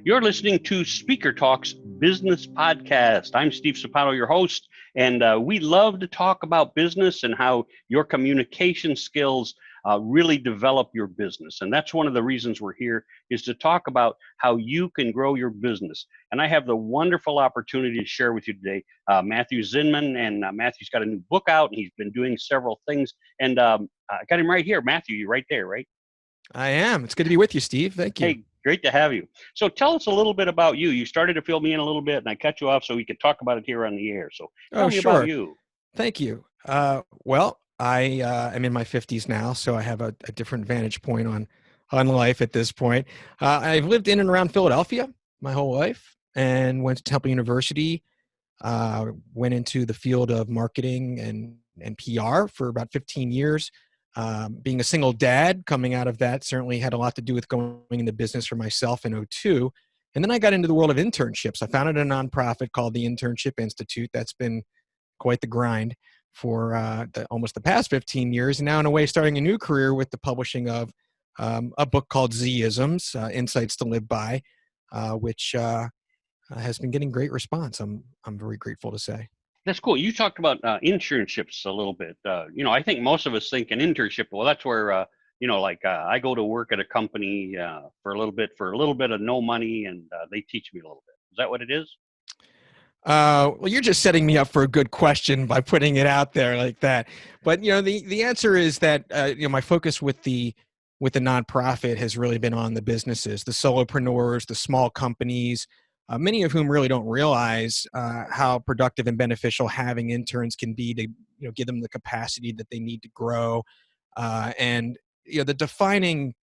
You're listening to Speaker Talks Business Podcast. I'm Steve Sapato, your host, and we love to talk about business and how your communication skills really develop your business. And that's one of the reasons we're here, is to talk about how you can grow your business. And I have the wonderful opportunity to share with you today Matthew Zinman, and Matthew's got a new book out, and he's been doing several things. And I got him right here. Matthew, you're right there, right? I am. It's good to be with you, Steve. Thank you. Hey, great to have you. So tell us a little bit about you. You started to fill me in a little bit, and I cut you off so we could talk about it here on the air. So tell me about you. Thank you. Well, I am in my 50s now, so I have a different vantage point on life at this point. I've lived in and around Philadelphia my whole life and went to Temple University, went into the field of marketing and PR for about 15 years. Being a single dad, coming out of that certainly had a lot to do with going into business for myself in '02. And then I got into the world of internships. I founded a nonprofit called the Internship Institute. That's been quite the grind for almost the past 15 years. And now in a way, starting a new career with the publishing of a book called Z-isms, Insights to Live By, which has been getting great response. I'm very grateful to say. That's cool. You talked about internships a little bit. I think most of us think an internship, well, that's where, I go to work at a company for a little bit of no money, and they teach me a little bit. Is that what it is? Well, you're just setting me up for a good question by putting it out there like that. But, the answer is that, my focus with the nonprofit has really been on the businesses, the solopreneurs, the small companies, many of whom really don't realize how productive and beneficial having interns can be to give them the capacity that they need to grow. And the defining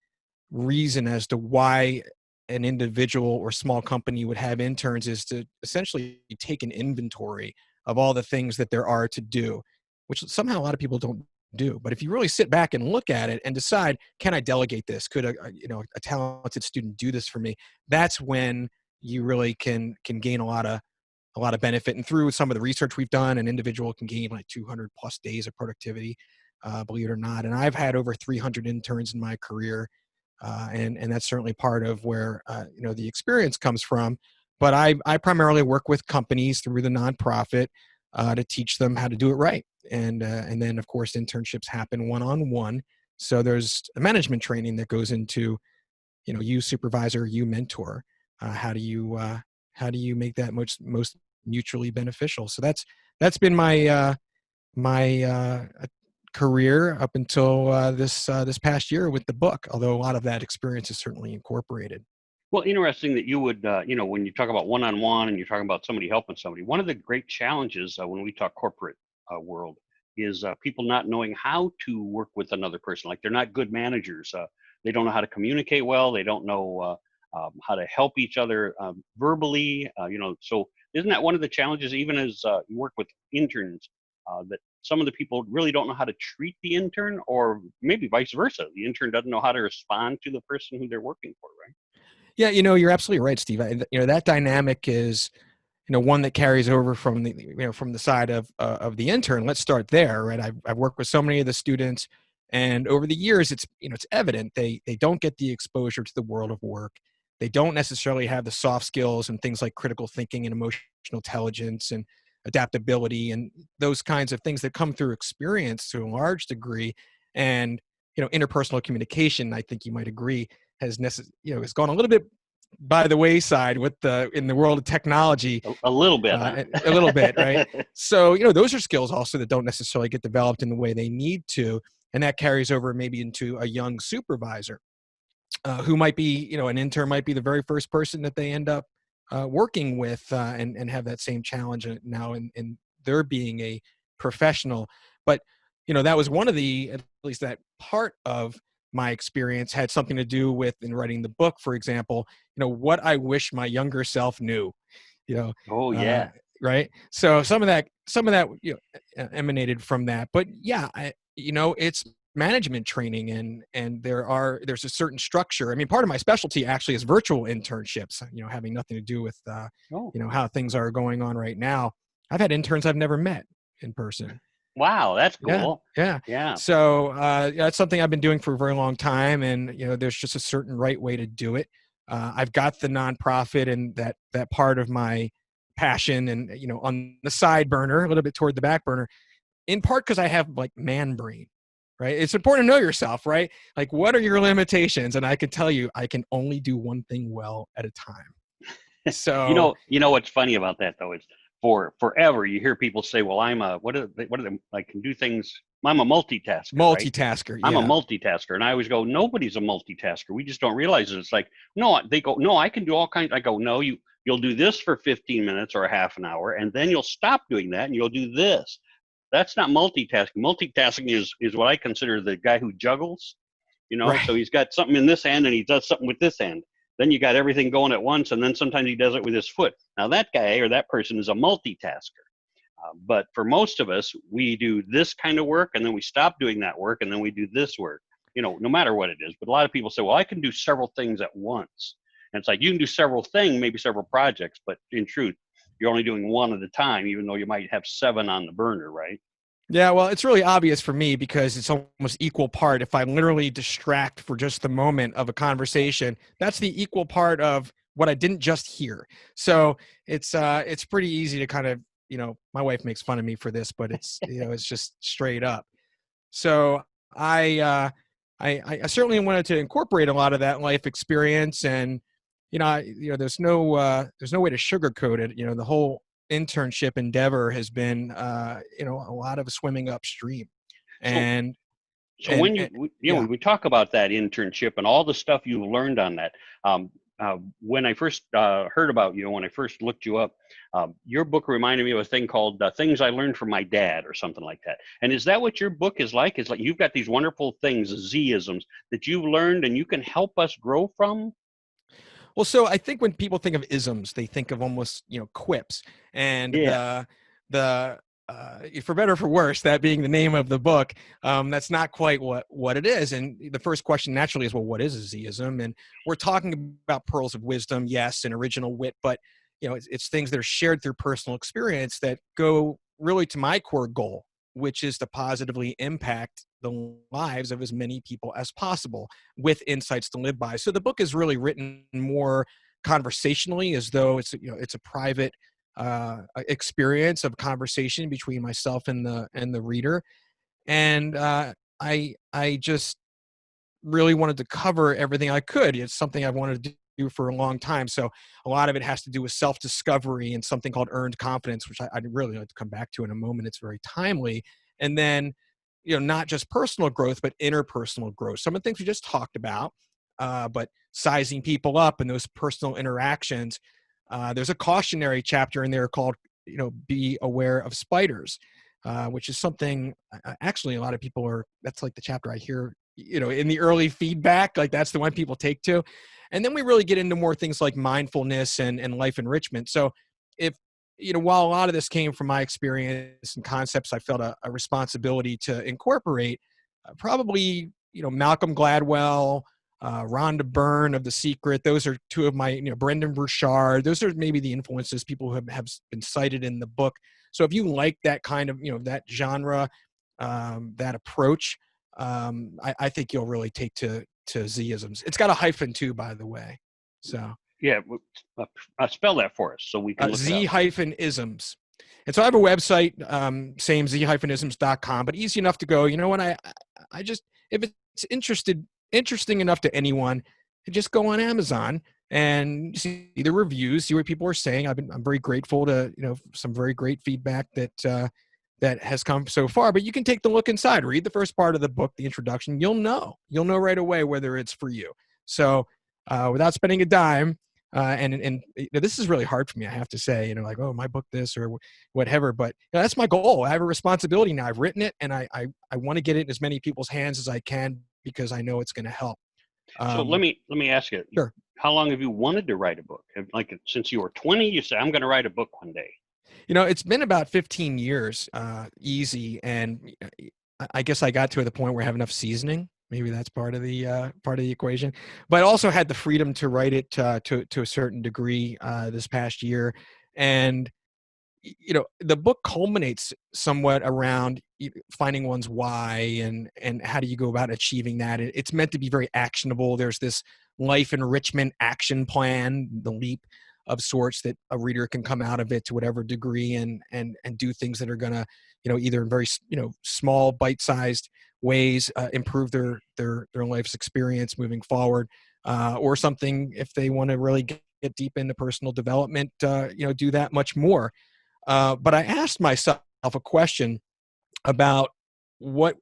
reason as to why an individual or small company would have interns is to essentially take an inventory of all the things that there are to do, which somehow a lot of people don't do. But if you really sit back and look at it and decide, can I delegate this? Could a talented student do this for me? That's when you really can gain a lot of benefit. And through some of the research we've done, an individual can gain like 200 plus days of productivity, believe it or not. And I've had over 300 interns in my career. And that's certainly part of where, the experience comes from. But I primarily work with companies through the nonprofit to teach them how to do it right. And then, of course, internships happen one-on-one. So there's a management training that goes into, you supervisor, you mentor. How do you make that most mutually beneficial? So that's been my career up until this past year with the book. Although a lot of that experience is certainly incorporated. Well, interesting that you would, when you talk about one-on-one and you're talking about somebody helping somebody, one of the great challenges when we talk corporate world is people not knowing how to work with another person. Like, they're not good managers. They don't know how to communicate well. They don't know how to help each other verbally, so isn't that one of the challenges, even as you work with interns, that some of the people really don't know how to treat the intern, or maybe vice versa, the intern doesn't know how to respond to the person who they're working for, right? Yeah, you're absolutely right, Steve. That dynamic is, one that carries over from the side of the intern. Let's start there, right? I've worked with so many of the students, and over the years, it's evident they don't get the exposure to the world of work. They don't necessarily have the soft skills and things like critical thinking and emotional intelligence and adaptability and those kinds of things that come through experience to a large degree. And, interpersonal communication, I think you might agree, has gone a little bit by the wayside in the world of technology. A little bit. A little bit, right? So, those are skills also that don't necessarily get developed in the way they need to. And that carries over maybe into a young supervisor. Who might be, an intern might be the very first person that they end up working with and have that same challenge now in their being a professional. But, that was one of at least that part of my experience had something to do with, in writing the book, for example, what I wish my younger self knew, Oh, yeah. Right. So some of that emanated from that. But yeah, it's management training and there's a certain structure. I mean, part of my specialty actually is virtual internships, having nothing to do with, how things are going on right now. I've had interns I've never met in person. Wow, that's cool. Yeah. So that's something I've been doing for a very long time, and there's just a certain right way to do it. I've got the nonprofit and that part of my passion and, on the side burner, a little bit toward the back burner, in part because I have like man brain, right? It's important to know yourself, right? Like, what are your limitations? And I can tell you, I can only do one thing well at a time. So, What's funny about that though is for forever you hear people say, "Well, I'm a what are they? I can do things. I'm a multitasker, right? multitasker, I'm a yeah. multitasker," and I always go, "Nobody's a multitasker. We just don't realize it." It's like, no, they go, "No, I can do all kinds." I go, "No, you'll do this for 15 minutes or a half an hour, and then you'll stop doing that and you'll do this." That's not multitasking. Multitasking is what I consider the guy who juggles. So Right. he's got something in this hand and he does something with this hand. Then you got everything going at once, and then sometimes he does it with his foot. Now that guy or that person is a multitasker. But for most of us, we do this kind of work, and then we stop doing that work, and then we do this work. No matter what it is. But a lot of people say, "Well, I can do several things at once." And it's like you can do several things, maybe several projects, but in truth, you're only doing one at a time, even though you might have 7 on the burner, right? Yeah, well, it's really obvious for me because it's almost equal part. If I literally distract for just the moment of a conversation, that's the equal part of what I didn't just hear. So it's pretty easy to kind of, my wife makes fun of me for this, but it's just straight up. So I uh I certainly wanted to incorporate a lot of that life experience, and there's no way to sugarcoat it. The whole internship endeavor has been a lot of swimming upstream, So and So and, when and when yeah. we talk about that internship and all the stuff you learned on that, when I first heard about you, when I first looked you up, your book reminded me of a thing called "Things I Learned from My Dad" or something like that. And is that what your book is like? Is like you've got these wonderful things, Z-isms that you've learned, and you can help us grow from? Well, so I think when people think of isms, they think of almost, quips, and Yeah. the for better or for worse, that being the name of the book, that's not quite what it is. And the first question naturally is, well, what is a Zism? And we're talking about pearls of wisdom, yes, and original wit, but it's things that are shared through personal experience that go really to my core goal, which is to positively impact the lives of as many people as possible with insights to live by. So the book is really written more conversationally, as though it's a private experience of conversation between myself and the reader. And I just really wanted to cover everything I could. It's something I've wanted to do for a long time. So a lot of it has to do with self-discovery and something called earned confidence, which I'd really like to come back to in a moment. It's very timely. And then, not just personal growth, but interpersonal growth. Some of the things we just talked about, but sizing people up and those personal interactions. There's a cautionary chapter in there called, be aware of spiders, which is something actually a lot of people that's like the chapter I hear in the early feedback, like that's the one people take to. And then we really get into more things like mindfulness and life enrichment. So if, while a lot of this came from my experience and concepts, I felt a responsibility to incorporate probably, Malcolm Gladwell, Rhonda Byrne of The Secret. Those are two of my, Brendan Burchard. Those are maybe the influences, people who have been cited in the book. So if you like that kind of, that genre, that approach, I think you'll really take to Z-isms. It's got a hyphen too, by the way. So Yeah. Spell that for us so we can look it up. Z-isms. And so I have a website, same z-isms.com, but easy enough to go. You know what? I just, if it's interesting enough to anyone, just go on Amazon and see the reviews, see what people are saying. I'm very grateful to, some very great feedback that has come so far, but you can take the look inside, read the first part of the book, the introduction. You'll know right away whether it's for you. So without spending a dime, and this is really hard for me, I have to say, like, oh, my book this or whatever, but that's my goal. I have a responsibility now. I've written it, and I want to get it in as many people's hands as I can because I know it's going to help. So let me ask you, Sure. how long have you wanted to write a book? Like since you were 20, you said, "I'm going to write a book one day." It's been about 15 years, easy, and I guess I got to the point where I have enough seasoning. Maybe that's part of the equation. But I also had the freedom to write it to a certain degree this past year, and the book culminates somewhat around finding one's why and how do you go about achieving that. It's meant to be very actionable. There's this life enrichment action plan, the leap of sorts that a reader can come out of it to whatever degree and do things that are going to, either in very, small bite-sized ways improve their life's experience moving forward, or something if they want to really get deep into personal development, do that much more. But I asked myself a question about what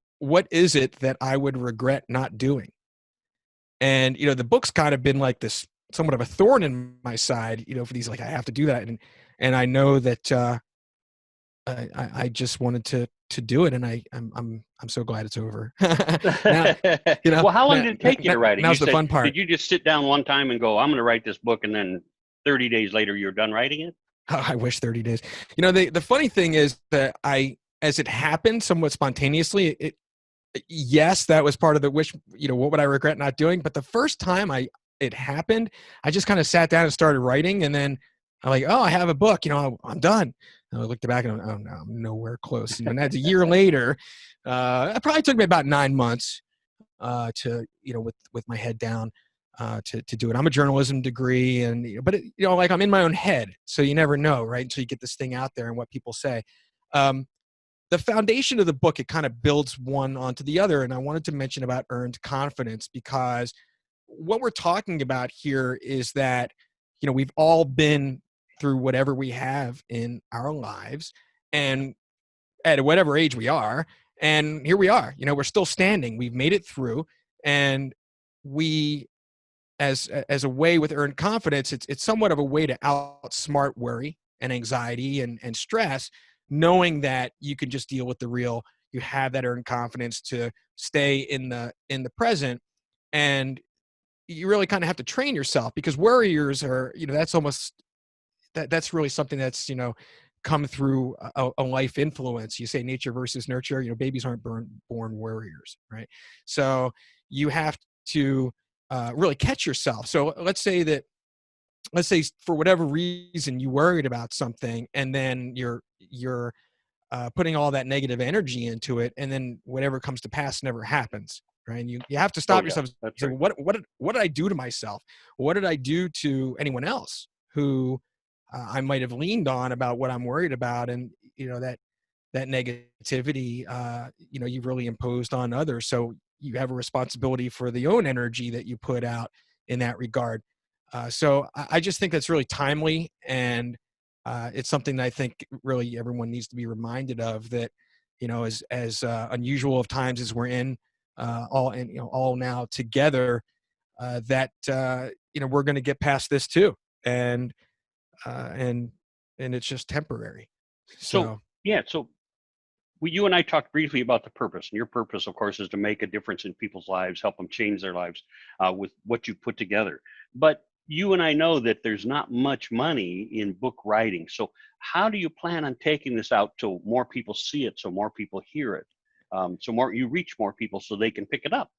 is it that I would regret not doing? And the book's kind of been like this somewhat of a thorn in my side, for these, like, I have to do that, and I know that I just wanted to do it, and I'm so glad it's over. Now, Well, how long did it take you to write it? You now's the said, fun part. did you just sit down one time and go, I'm going to write this book, and then 30 days later you're done writing it? Oh, I wish 30 days. The funny thing is that as it happened somewhat spontaneously, yes, that was part of the wish, what would I regret not doing? But the first time it happened, I just kind of sat down and started writing, and then I'm like, oh, I have a book, I'm done. And I looked back and I'm, oh no, I'm nowhere close. And that's a year later. It probably took me about 9 months to, with my head down, to do it. I'm a journalism degree, and but like, I'm in my own head, so you never know, right? Until you get this thing out there and what people say. The foundation of the book, it kind of builds one onto the other. And I wanted to mention about earned confidence, because what we're talking about here is that, we've all been through whatever we have in our lives, and at whatever age we are. And here we are, we're still standing. We've made it through. And we, as a way with earned confidence, it's somewhat of a way to outsmart worry and anxiety and stress, knowing that you can just deal with the real. You have that earned confidence to stay in the present, and you really kind of have to train yourself, because worriers are, that's almost that's really something that's come through a life influence. You say nature versus nurture. Babies aren't born worriers, right? So you have to really catch yourself. So let's say for whatever reason you worried about something, and then you're putting all that negative energy into it, and then whatever comes to pass never happens, right? And you have to stop yourself and say, right. what did I do to myself? What did I do to anyone else who I might have leaned on about what I'm worried about? And that negativity, you've really imposed on others. So you have a responsibility for the own energy that you put out in that regard. So I just think that's really timely, and it's something that I think really everyone needs to be reminded of, that, as unusual of times as we're in, all now together, that we're going to get past this too, and and it's just temporary. So, So yeah. So you and I talked briefly about the purpose, and your purpose, of course, is to make a difference in people's lives, help them change their lives with what you put together. But you and I know that there's not much money in book writing. So how do you plan on taking this out so more people see it, so more people hear it, so you reach more people so they can pick it up?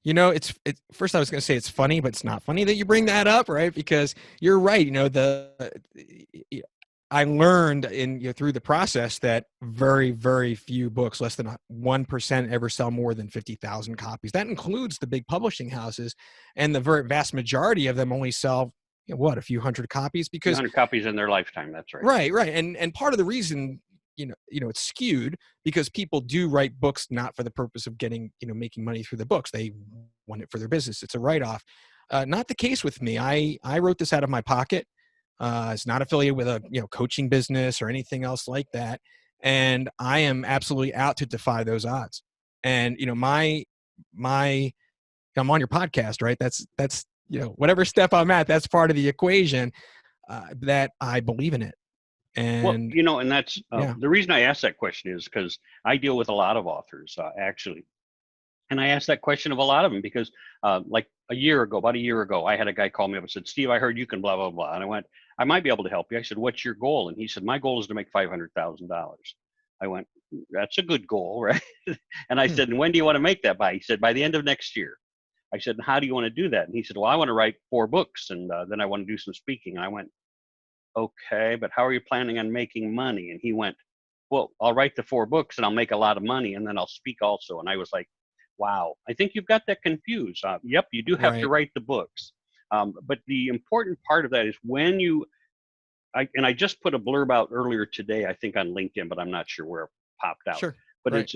it's first, I was going to say it's funny, but it's not funny that you bring that up, right? Because you're right. I learned through the process that very, very few books, less than 1%, ever sell more than 50,000 copies. That includes the big publishing houses, and the very vast majority of them only sell a few hundred copies. A few Because hundred copies in their lifetime. That's right. right, and part of the reason it's skewed, because people do write books not for the purpose of getting making money through the books. They want it for their business. It's a write-off. Not the case with me. I wrote this out of my pocket. It's not affiliated with a coaching business or anything else like that, and I am absolutely out to defy those odds. And my I'm on your podcast, right? That's whatever step I'm at, that's part of the equation, that I believe in it. Well, And and that's yeah, the reason I asked that question is because I deal with a lot of authors, actually. And I asked that question of a lot of them because, like about a year ago, I had a guy call me up and said, Steve, I heard you can blah, blah, blah. And I went, I might be able to help you. I said, what's your goal? And he said, my goal is to make $500,000. I went, that's a good goal, right? And I Hmm. said, and when do you want to make that by? He said, by the end of next year. I said, and how do you want to do that? And he said, well, I want to write 4 books, and then I want to do some speaking. And I went, okay, but how are you planning on making money? And he went, well, I'll write the 4 books and I'll make a lot of money, and then I'll speak also. And I was like, wow, I think you've got that confused. Yep, you do have to Right. write the books. But the important part of that is when I just put a blurb out earlier today, I think on LinkedIn, but I'm not sure where it popped out. Sure. But Right. it's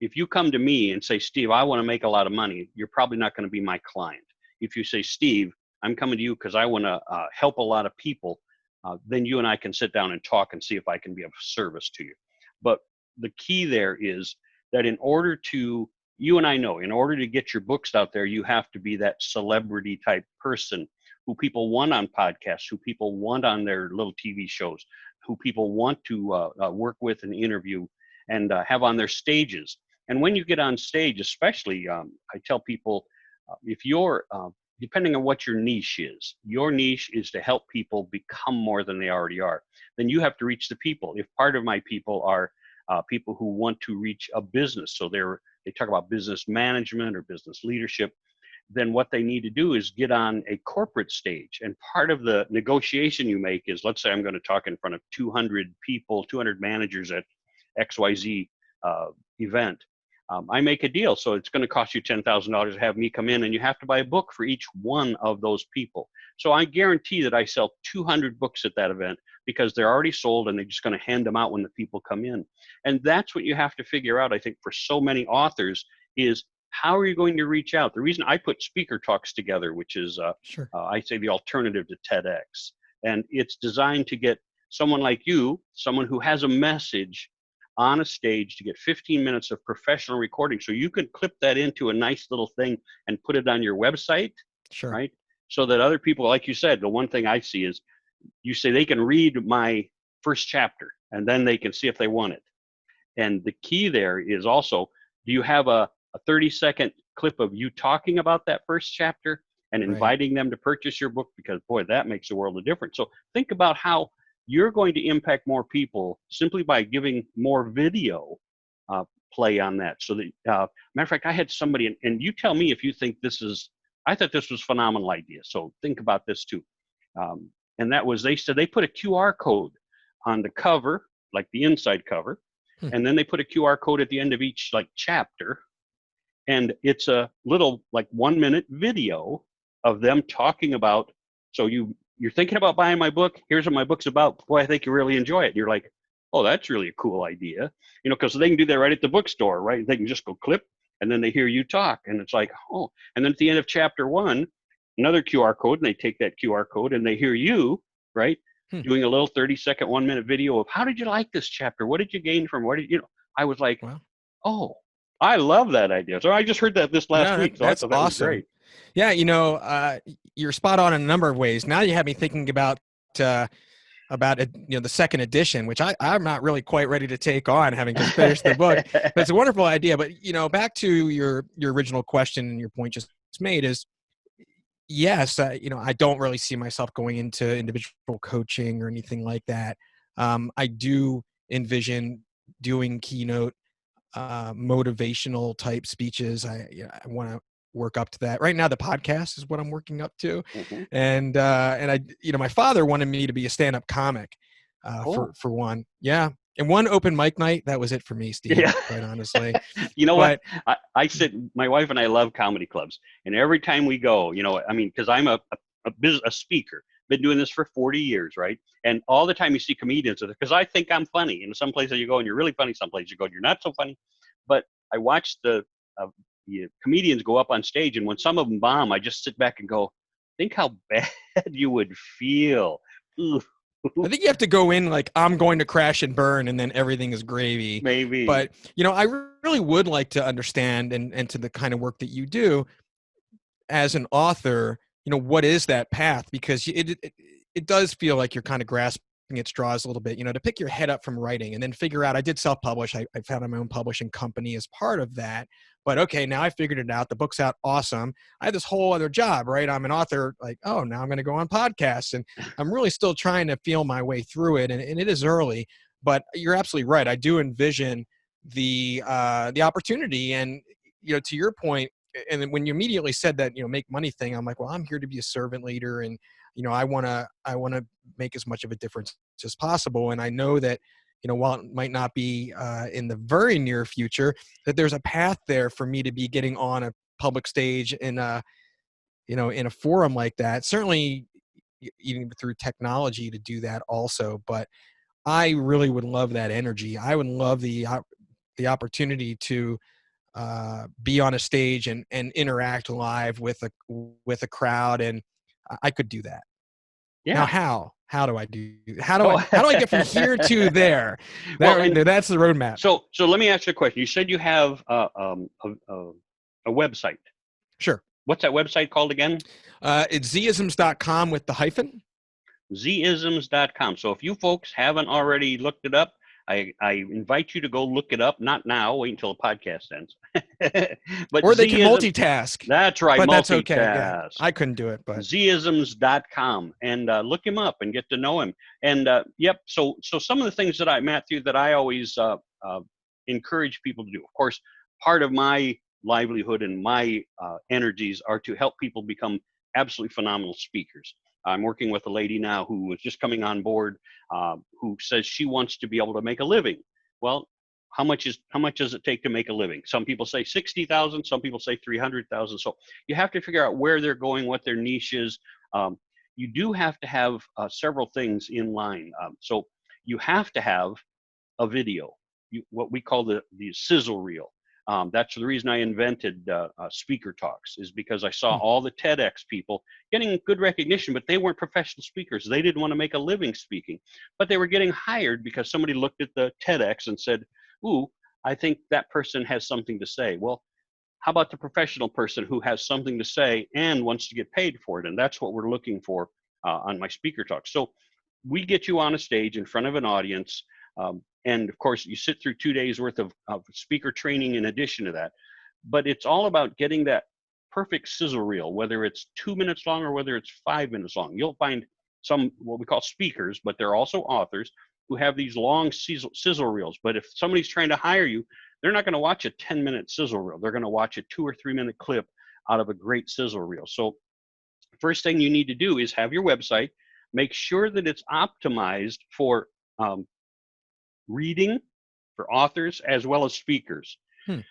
if you come to me and say, Steve, I want to make a lot of money, you're probably not going to be my client. If you say, Steve, I'm coming to you because I want to help a lot of people, then you and I can sit down and talk and see if I can be of service to you. But the key there is that you and I know, in order to get your books out there, you have to be that celebrity type person who people want on podcasts, who people want on their little TV shows, who people want to work with and interview and have on their stages. And when you get on stage, especially, I tell people if you're, depending on what your niche is to help people become more than they already are, then you have to reach the people. If part of my people are people who want to reach a business, so they talk about business management or business leadership, then what they need to do is get on a corporate stage. And part of the negotiation you make is, let's say I'm going to talk in front of 200 people, 200 managers at XYZ event. I make a deal. So it's going to cost you $10,000 to have me come in, and you have to buy a book for each one of those people. So I guarantee that I sell 200 books at that event because they're already sold and they're just going to hand them out when the people come in. And that's what you have to figure out, I think, for so many authors is how are you going to reach out? The reason I put speaker talks together, which is, Sure. I say, the alternative to TEDx, and it's designed to get someone like you, someone who has a message on a stage to get 15 minutes of professional recording. So you can clip that into a nice little thing and put it on your website, Sure. right? So that other people, like you said, the one thing I see is you say they can read my first chapter and then they can see if they want it. And the key there is also, do you have a 30-second clip of you talking about that first chapter and Right. inviting them to purchase your book? Because boy, that makes a world of difference. So think about how you're going to impact more people simply by giving more video play on that. So that, matter of fact, I had somebody, and you tell me if you think I thought this was a phenomenal idea. So think about this too. And that was, they said they put a QR code on the cover, like the inside cover, Hmm. and then they put a QR code at the end of each like chapter, and it's a little like 1-minute video of them talking about. So you're thinking about buying my book. Here's what my book's about. Boy, I think you really enjoy it. And you're like, oh, that's really a cool idea, because they can do that right at the bookstore, right? They can just go clip, and then they hear you talk, and it's like, oh. And then at the end of chapter 1, another QR code, and they take that QR code and they hear you, right? Hmm. Doing a little 30-second, 1-minute video of how did you like this chapter? What did you gain from? What did you know? I was like, Wow. oh, I love that idea. So I just heard that this last No, week, so I that's thought that was awesome. great. Yeah, you're spot on in a number of ways. Now you have me thinking about the second edition, which I'm not really quite ready to take on, having just finished the book. But it's a wonderful idea. But back to your original question and your point just made is, yes, I don't really see myself going into individual coaching or anything like that. I do envision doing keynote motivational type speeches. I want to work up to that. Right now, the podcast is what I'm working up to, Mm-hmm. and I, my father wanted me to be a stand-up comic, Cool. for one, yeah, and one open mic night. That was it for me, Steve. Yeah. Quite honestly, You know what? but I sit, my wife and I love comedy clubs. And every time we go, I mean, because I'm a speaker, been doing this for 40 years, right? And all the time you see comedians, because I think I'm funny. In some places you go and you're really funny. Some places you go and you're not so funny. But I watch the comedians go up on stage, and when some of them bomb, I just sit back and go, think how bad you would feel. Ooh. I think you have to go in like, I'm going to crash and burn, and then everything is gravy. Maybe. But I really would like to understand, and to the kind of work that you do as an author, what is that path? Because it does feel like you're kind of grasping at straws a little bit, to pick your head up from writing and then figure out, I did self-publish. I founded my own publishing company as part of that. But okay, now I figured it out. The book's out. Awesome. I have this whole other job, right? I'm an author. Like, oh, now I'm going to go on podcasts. And I'm really still trying to feel my way through it. And it is early, but you're absolutely right. I do envision the opportunity. And, to your point, and then when you immediately said that, make money thing, I'm like, well, I'm here to be a servant leader. And, I want to make as much of a difference as possible. And I know that, while it might not be in the very near future, that there's a path there for me to be getting on a public stage in a, in a forum like that. Certainly, even through technology to do that also. But I really would love that energy. I would love the opportunity to be on a stage and interact live with a crowd, and I could do that. Now, Yeah. how do I do? Oh. How do I get from here to there? Well, and That's the roadmap. so let me ask you a question. You said you have a website. Sure. What's that website called again? It's zisms.com with the hyphen. Zisms.com. So if you folks haven't already looked it up, I invite you to go look it up. Not now, wait until the podcast ends. But or they can multitask. That's right, but multitask. That's okay. Yeah, I couldn't do it, but Zisms.com, and look him up and get to know him. And yep, so some of the things that Matthew, that I always encourage people to do. Of course, part of my livelihood and my energies are to help people become absolutely phenomenal speakers. I'm working with a lady now who is just coming on board, who says she wants to be able to make a living. Well, how much does it take to make a living? Some people say 60,000, some people say 300,000. So you have to figure out where they're going, what their niche is. You do have to have several things in line. So you have to have a video, what we call the sizzle reel. That's the reason I invented Speaker Talks, is because I saw all the TEDx people getting good recognition, but they weren't professional speakers. They didn't want to make a living speaking, but they were getting hired because somebody looked at the TEDx and said, ooh, I think that person has something to say. Well, how about the professional person who has something to say and wants to get paid for it? And that's what we're looking for on my Speaker Talks. So we get you on a stage in front of an audience. And of course, you sit through 2 days worth of speaker training in addition to that. But it's all about getting that perfect sizzle reel, whether it's 2 minutes long or whether it's 5 minutes long. You'll find some, what we call speakers, but they're also authors who have these long sizzle reels. But if somebody's trying to hire you, they're not going to watch a 10-minute sizzle reel. They're going to watch a 2 or 3 minute clip out of a great sizzle reel. So first thing you need to do is have your website, make sure that it's optimized for reading, for authors as well as speakers.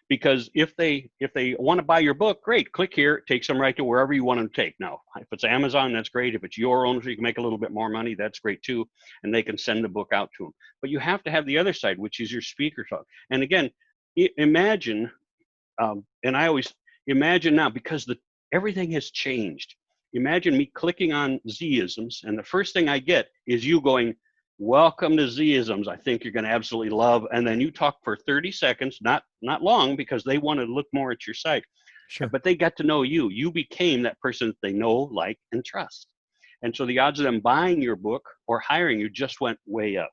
Because if they want to buy your book, great, click here, it takes them right to wherever you want them to take. Now, if it's Amazon, that's great. If it's your own, so you can make a little bit more money, that's great too. And they can send the book out to them. But you have to have the other side, which is your Speaker Talk. And again, imagine, and I always imagine now, because everything has changed. Imagine me clicking on Zisms, and the first thing I get is you going, welcome to Zisms. I think you're going to absolutely love. And then you talk for 30 seconds, not long, because they want to look more at your site. Sure. But they got to know you. You became that person that they know, like, and trust. And so the odds of them buying your book or hiring you just went way up.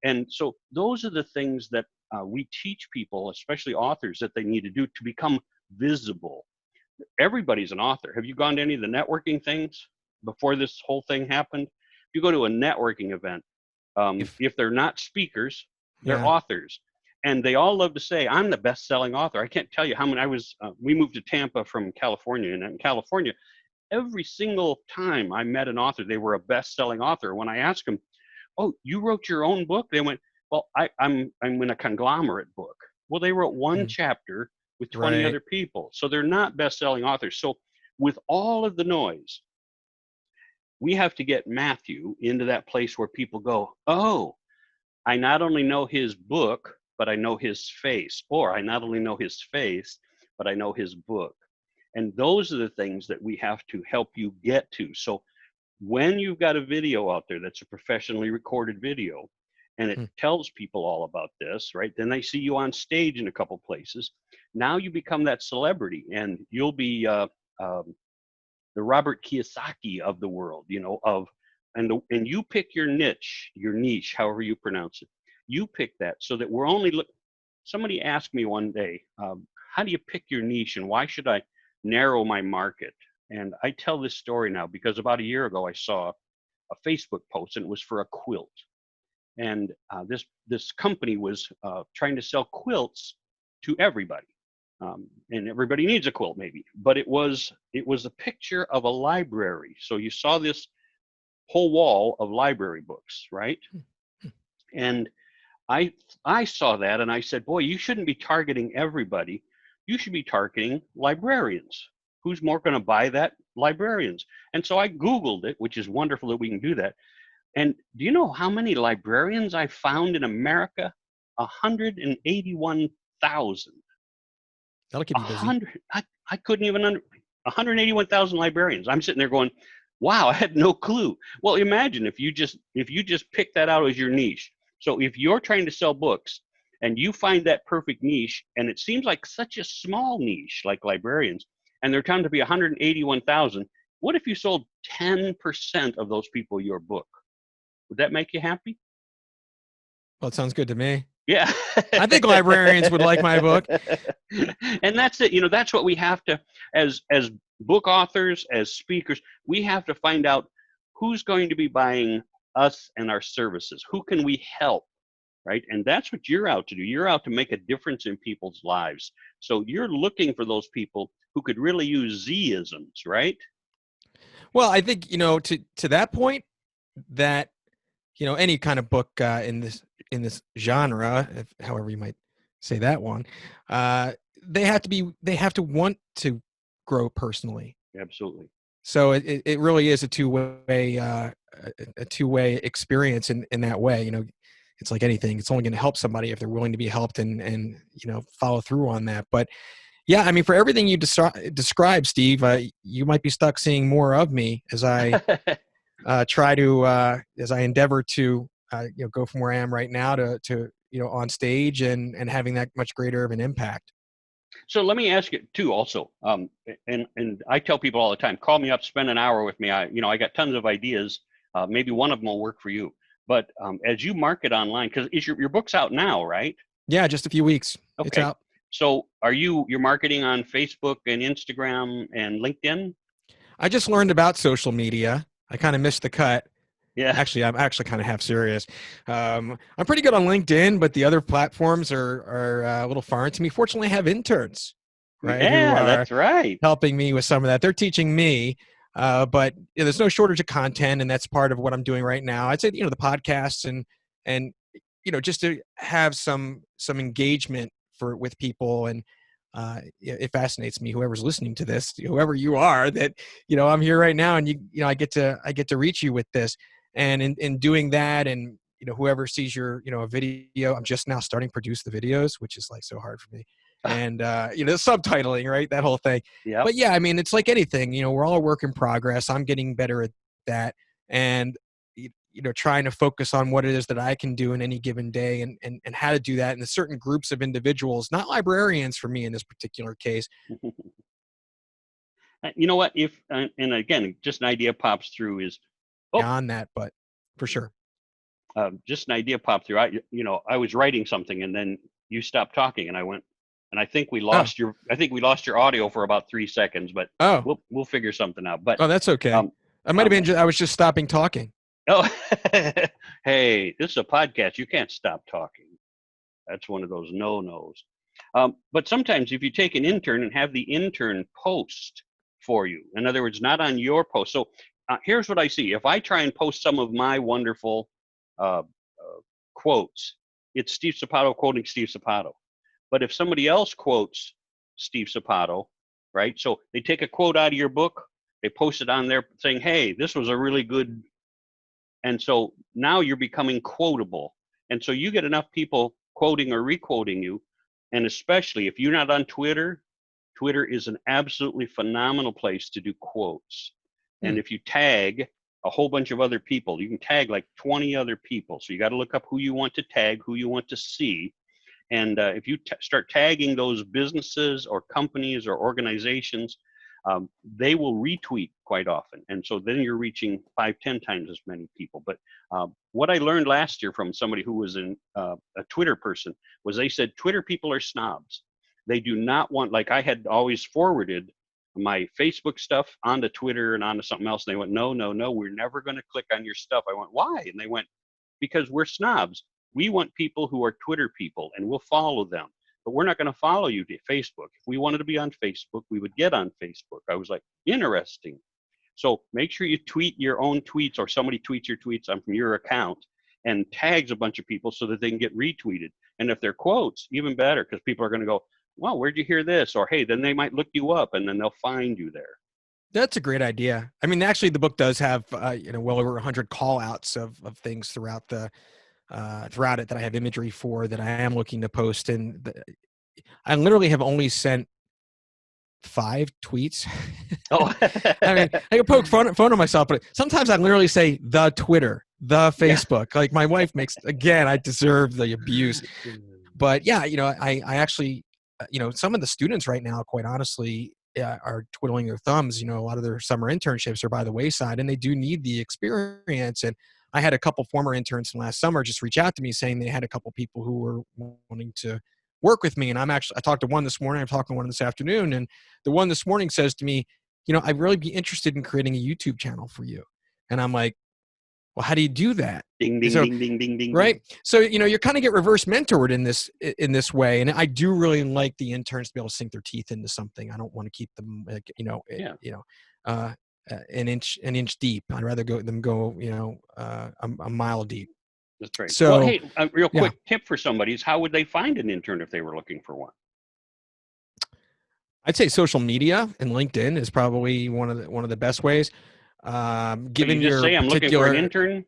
And so those are the things that we teach people, especially authors, that they need to do to become visible. Everybody's an author. Have you gone to any of the networking things before this whole thing happened? If you go to a networking event, if they're not speakers, they're authors. And they all love to say, I'm the best-selling author. I can't tell you how many we moved to Tampa from California. And in California, every single time I met an author, they were a best-selling author. When I asked them, oh, you wrote your own book? They went, well, I'm in a conglomerate book. Well, they wrote one chapter with 20 other people. So they're not best-selling authors. So with all of the noise, we have to get Matthew into that place where people go, oh, I not only know his book, but I know his face. Or I not only know his face, but I know his book. And those are the things that we have to help you get to. So when you've got a video out there that's a professionally recorded video, and it tells people all about this, right? Then they see you on stage in a couple places. Now you become that celebrity, and you'll be the Robert Kiyosaki of the world, and you pick your niche, however you pronounce it. You pick that, so that we're only somebody asked me one day, how do you pick your niche, and why should I narrow my market? And I tell this story now because about a year ago I saw a Facebook post, and it was for a quilt. And this company was trying to sell quilts to everybody. And everybody needs a quilt, maybe, but it was a picture of a library. So you saw this whole wall of library books, right? And I I saw that and I said, boy, you shouldn't be targeting everybody. You should be targeting librarians. Who's more going to buy that? Librarians. And so I Googled it, which is wonderful that we can do that. And do you know how many librarians I found in America? 181,000. That'll keep A you busy. hundred. I couldn't even 181,000 librarians. I'm sitting there going, wow, I had no clue. Well, imagine if you just pick that out as your niche. So if you're trying to sell books and you find that perfect niche, and it seems like such a small niche, like librarians, and they're trying to be 181,000, what if you sold 10% of those people your book? Would that make you happy? Well, it sounds good to me. Yeah. I think librarians would like my book. And that's it. That's what we have to, as book authors, as speakers, we have to find out who's going to be buying us and our services. Who can we help? Right? And that's what you're out to do. You're out to make a difference in people's lives. So you're looking for those people who could really use Z-isms, right? Well, I think, to that point, that, any kind of book in this genre, however you might say that one, they have to want to grow personally. Absolutely. So it really is a two-way experience in that way. It's like anything. It's only going to help somebody if they're willing to be helped and follow through on that. But yeah, I mean, for everything you describe, Steve, you might be stuck seeing more of me as I as I endeavor to go from where I am right now to on stage and having that much greater of an impact. So let me ask you too, also, and I tell people all the time, call me up, spend an hour with me. I got tons of ideas. Maybe one of them will work for you. But as you market online, because your book's out now, right? Yeah, just a few weeks. It's Okay. out. So you're marketing on Facebook and Instagram and LinkedIn? I just learned about social media. I kind of missed the cut. Yeah. Actually, I'm actually kind of half serious. I'm pretty good on LinkedIn, but the other platforms are a little foreign to me. Fortunately, I have interns, right, who Yeah, are that's right. helping me with some of that. They're teaching me, but there's no shortage of content, and that's part of what I'm doing right now. I'd say the podcasts and just to have some engagement with people, and it fascinates me. Whoever's listening to this, whoever you are, that I'm here right now, and I get to reach you with this, and in doing that, and whoever sees your a video. I'm just now starting to produce the videos, which is like so hard for me, and subtitling, right, that whole thing. Yep. But yeah, I mean, it's like anything. We're all a work in progress. I'm getting better at that, and trying to focus on what it is that I can do in any given day, and how to do that in the certain groups of individuals, not librarians for me in this particular case. You know what? If and again, just an idea pops through is, oh, Beyond that, but for sure. just an idea popped through. I was writing something and then you stopped talking and I went, and I think we Oh, lost your audio for about 3 seconds, but oh, we'll figure something out. But oh, that's okay. um, I might have um been. I was just stopping talking. oh, hey, this is a podcast. You can't stop talking. That's one of those no-nos. But sometimes if you take an intern and have the intern post for you, in other words, not on your post. So here's what I see. If I try and post some of my wonderful uh, quotes, it's Steve Sapato quoting Steve Sapato. But if somebody else quotes Steve Sapato, right? So they take a quote out of your book, they post it on there saying, hey, this was a really good. And so now you're becoming quotable. And so you get enough people quoting or requoting you. And especially if you're not on Twitter, Twitter is an absolutely phenomenal place to do quotes. Hmm. And if you tag a whole bunch of other people, you can tag like 20 other people. So you got to look up who you want to tag, who you want to see. And if you start tagging those businesses or companies or organizations, they will retweet quite often. And so then you're reaching 5, 10 times as many people. But what I learned last year from somebody who was a Twitter person was they said Twitter people are snobs. They do not want, like I had always forwarded my Facebook stuff onto Twitter and onto something else. And they went, no, no, no, we're never going to click on your stuff. I went, why? And they went, because we're snobs. We want people who are Twitter people and we'll follow them. But we're not going to follow you to Facebook. If we wanted to be on Facebook, we would get on Facebook. I was like, interesting. So make sure you tweet your own tweets or somebody tweets your tweets from your account and tags a bunch of people so that they can get retweeted. And if they're quotes, even better, because people are going to go, well, where'd you hear this? Or, hey, then they might look you up and then they'll find you there. That's a great idea. I mean, actually, the book does have well over 100 call outs of things throughout it that I have imagery for that I am looking to post. And I literally have only sent 5 tweets. Oh, I mean, I can poke fun of myself, but sometimes I literally say the Twitter, the Facebook. Yeah. Like my wife makes, again, I deserve the abuse. But yeah, I actually, some of the students right now, quite honestly, are twiddling their thumbs. A lot of their summer internships are by the wayside, and they do need the experience. And I had a couple former interns from last summer just reach out to me saying they had a couple people who were wanting to work with me. And I talked to one this morning, I'm talking to one this afternoon. And the one this morning says to me, I'd really be interested in creating a YouTube channel for you. And I'm like, well, how do you do that? Ding, ding, ding, ding, ding, ding. Right. So, you kind of get reverse mentored in this way. And I do really like the interns to be able to sink their teeth into something. I don't want to keep them, an inch deep. I'd rather go a mile deep. That's right. So, well, hey, a real quick tip for somebody is, how would they find an intern if they were looking for one? I'd say social media and LinkedIn is probably one of the best ways. Given you just say, I'm looking for an intern.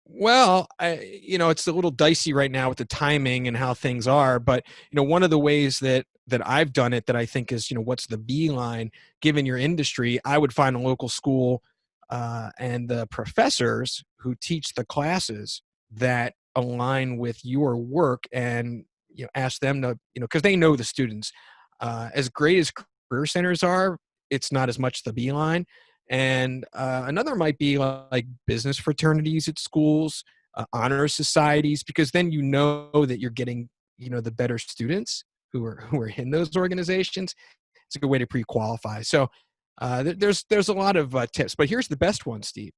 Well, it's a little dicey right now with the timing and how things are, but one of the ways that I've done it that I think is, what's the beeline, given your industry, I would find a local school and the professors who teach the classes that align with your work, and ask them to, because they know the students. As great as career centers are, it's not as much the beeline. And another might be like business fraternities at schools, honor societies, because then that you're getting the better students who are in those organizations. It's a good way to pre-qualify. So there's a lot of tips, but here's the best one, Steve.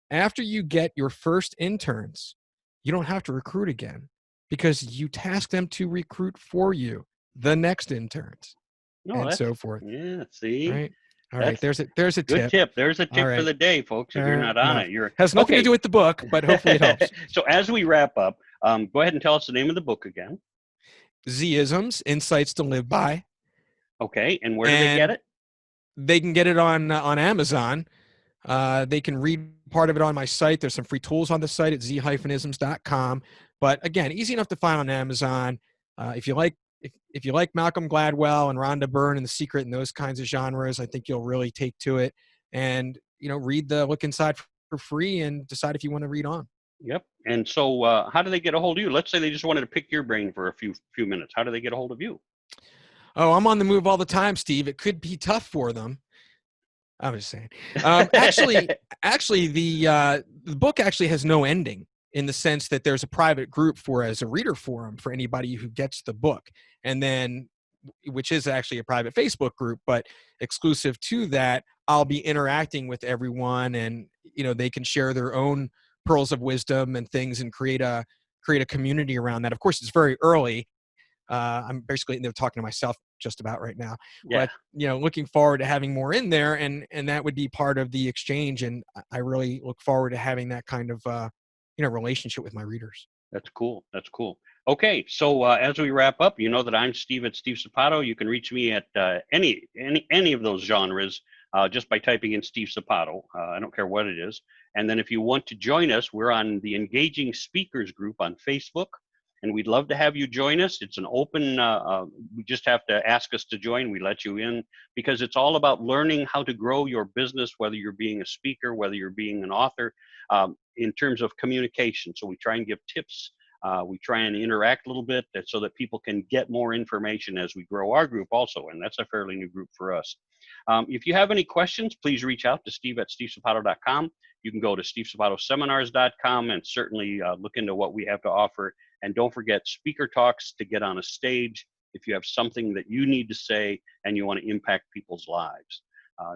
After you get your first interns, you don't have to recruit again, because you task them to recruit for you the next interns, and so forth. Yeah, see? Right? All right, there's a good tip. There's a tip for the day, folks. If you're not on it, has nothing to do with the book, but hopefully it helps. So as we wrap up, go ahead and tell us the name of the book again. Z-isms, Insights to Live By. Okay, and where do they get it? They can get it on Amazon. They can read part of it on my site. There's some free tools on the site at z-isms.com. But again, easy enough to find on Amazon. If you like Malcolm Gladwell and Rhonda Byrne and The Secret and those kinds of genres, I think you'll really take to it. And read the Look Inside for free and decide if you want to read on. Yep. And so, how do they get a hold of you? Let's say they just wanted to pick your brain for a few minutes. How do they get a hold of you? Oh, I'm on the move all the time, Steve. It could be tough for them. I'm just saying. Actually, the book actually has no ending, in the sense that there's a private group as a reader forum for anybody who gets the book, and then, which is actually a private Facebook group, but exclusive to that, I'll be interacting with everyone, and they can share their own pearls of wisdom and things, and create a community around that. Of course, it's very early. I'm basically talking to myself just about right now, but looking forward to having more in there, and that would be part of the exchange. And I really look forward to having that kind of relationship with my readers. That's cool. Okay, so as we wrap up, that I'm Steve at Steve Sapato. You can reach me at any of those genres just by typing in Steve Sapato. I don't care what it is. And then if you want to join us, we're on the Engaging Speakers group on Facebook, and we'd love to have you join us. It's an open, you just have to ask us to join. We let you in, because it's all about learning how to grow your business, whether you're being a speaker, whether you're being an author, in terms of communication. So we try and give tips. We try and interact a little bit so that people can get more information as we grow our group also, and that's a fairly new group for us. If you have any questions, please reach out to Steve at stevesapato.com. You can go to stevesapatoseminars.com and certainly look into what we have to offer. And don't forget Speaker Talks to get on a stage if you have something that you need to say and you want to impact people's lives.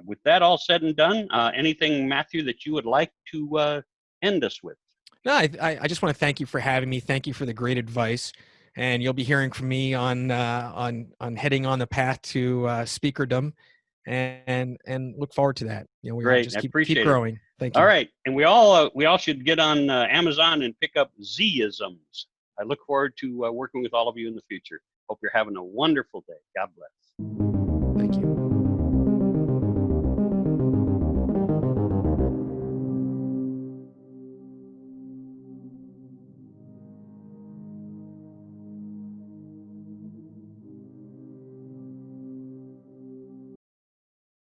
With that all said and done, anything, Matthew, that you would like to end us with? No, I just want to thank you for having me. Thank you for the great advice. And you'll be hearing from me on heading on the path to speakerdom, and look forward to that. Great. Just keep growing. Thank you. All right, and we all should get on Amazon and pick up Z-isms. I look forward to working with all of you in the future. Hope you're having a wonderful day. God bless. Thank you.